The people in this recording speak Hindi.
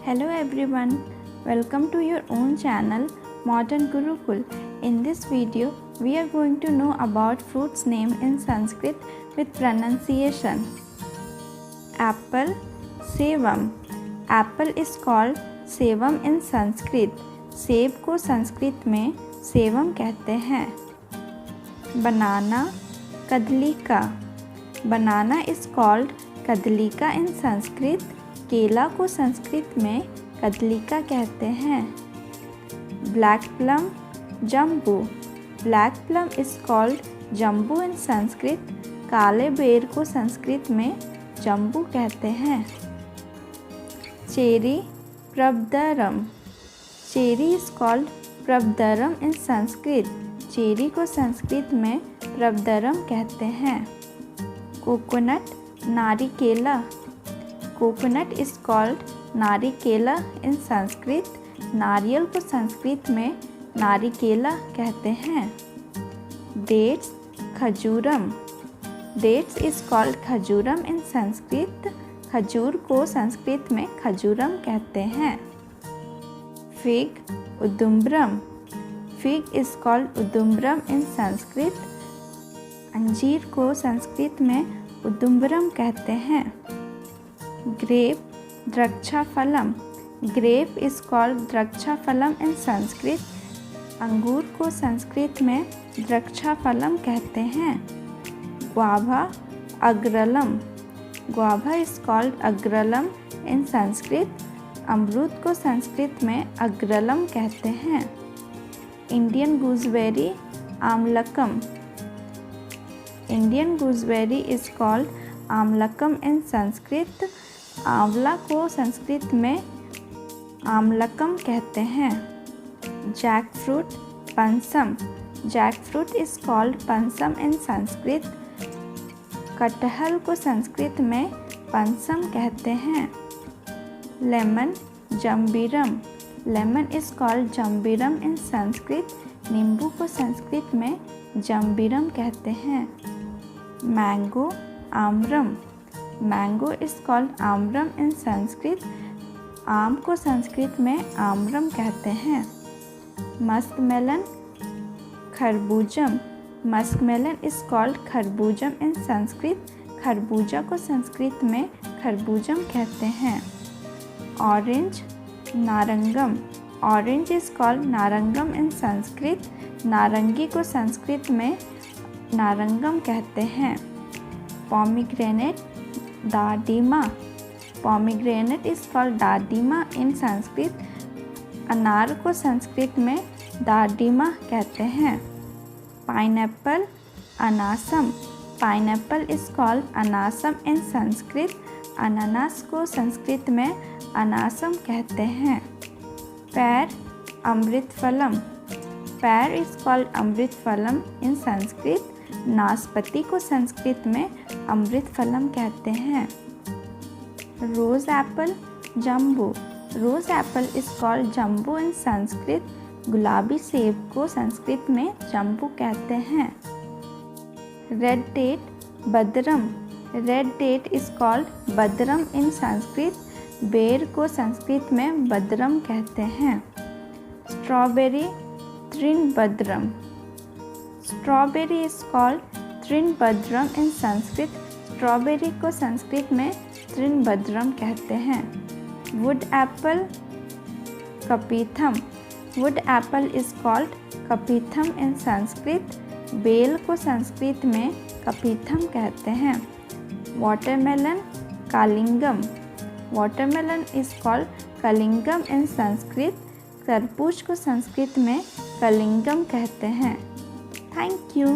Hello everyone, welcome to your own channel Modern Gurukul. In this video, we are going to know about fruits name in Sanskrit with pronunciation. Apple, Sevam. Apple is called Sevam in Sanskrit. सेब को संस्कृत में सेवम कहते हैं. Banana, Kadlika. Banana is called Kadlika in Sanskrit. केला को संस्कृत में कदलिका कहते हैं. ब्लैक प्लम, जम्बू. ब्लैक प्लम इज कॉल्ड जम्बू इन संस्कृत. काले बेर को संस्कृत में जम्बू कहते हैं. चेरी, प्रबदरम. चेरी इज कॉल्ड प्रबदरम इन संस्कृत. चेरी को संस्कृत में प्रबदरम कहते हैं. कोकोनट, नारिकेला. कोकोनट इज कॉल्ड नारिकेला इन संस्कृत. नारियल को संस्कृत में नारिकेला कहते हैं. डेट्स, खजूरम. डेट्स इज कॉल्ड खजूरम इन संस्कृत. खजूर को संस्कृत में खजूरम कहते हैं. फिग, उदुम्बरम. फिग इज कॉल्ड उदुम्बरम इन संस्कृत. अंजीर को संस्कृत में उदुम्बरम कहते हैं. ग्रेप, द्राक्षाफलम. ग्रेप इज कॉल्ड द्राक्षाफलम इन संस्कृत. अंगूर को संस्कृत में द्राक्षाफलम कहते हैं. ग्वाभा, अग्रलम. ग्वाभा इज कॉल्ड अग्रलम इन संस्कृत. अमरूद को संस्कृत में अग्रलम कहते हैं. इंडियन गूसबेरी, आमलकम. इंडियन गूसबेरी इज कॉल्ड आमलकम इन संस्कृत. आंवला को संस्कृत में आमलकम कहते हैं. जैक फ्रूट, पंसम. जैक फ्रूट इज कॉल्ड पंसम इन संस्कृत. कटहल को संस्कृत में पंसम कहते हैं. लेमन, जम्बीरम. लेमन इज कॉल्ड जम्बीरम इन संस्कृत. नींबू को संस्कृत में जम्बीरम कहते हैं. मैंगो, आम्रम. मैंगो इज कॉल्ड आम्रम इन संस्कृत. आम को संस्कृत में आम्रम कहते हैं. मस्क मेलन, खरबूजम. मस्क मेलन इज कॉल्ड खरबूजम इन संस्कृत. खरबूजा को संस्कृत में खरबूजम कहते हैं. ऑरेंज, नारंगम. ऑरेंज इज कॉल्ड नारंगम इन संस्कृत. नारंगी को संस्कृत में नारंगम कहते हैं. पोमीग्रेनेट, दाडिमा. पोमीग्रेनेट इज कॉल्ड दाडिमा इन संस्कृत. अनार को संस्कृत में दाडिमा कहते हैं. पाइनएप्पल, अनासम. पाइनएप्पल इज कॉल्ड अनासम इन संस्कृत. अनानास को संस्कृत में अनासम कहते हैं. पैर, अमृतफलम. पैर इज कॉल्ड अमृतफलम इन संस्कृत. नाशपाती को संस्कृत में अमृतफलम कहते हैं. रोज एप्पल, जम्बू. रोज एप्पल इज कॉल्ड जम्बू इन संस्कृत. गुलाबी सेब को संस्कृत में जम्बू कहते हैं. रेड डेट, बदरम. रेड डेट इज कॉल्ड बदरम इन संस्कृत. बेर को संस्कृत में बदरम कहते हैं. स्ट्रॉबेरी, तृणबद्रम. स्ट्रॉबेरी इज कॉल्ड तृणबद्रम इन संस्कृत. स्ट्रॉबेरी को संस्कृत में तृणबद्रम कहते हैं. वुड एप्पल, कपीथम. वुड एप्पल इज कॉल्ड कपीथम इन संस्कृत. बेल को संस्कृत में कपीथम कहते हैं. वाटरमेलन, कालिंगम. वाटरमेलन इज कॉल्ड कलिंगम इन संस्कृत. तरबूज को संस्कृत में कलिंगम कहते हैं. Thank you.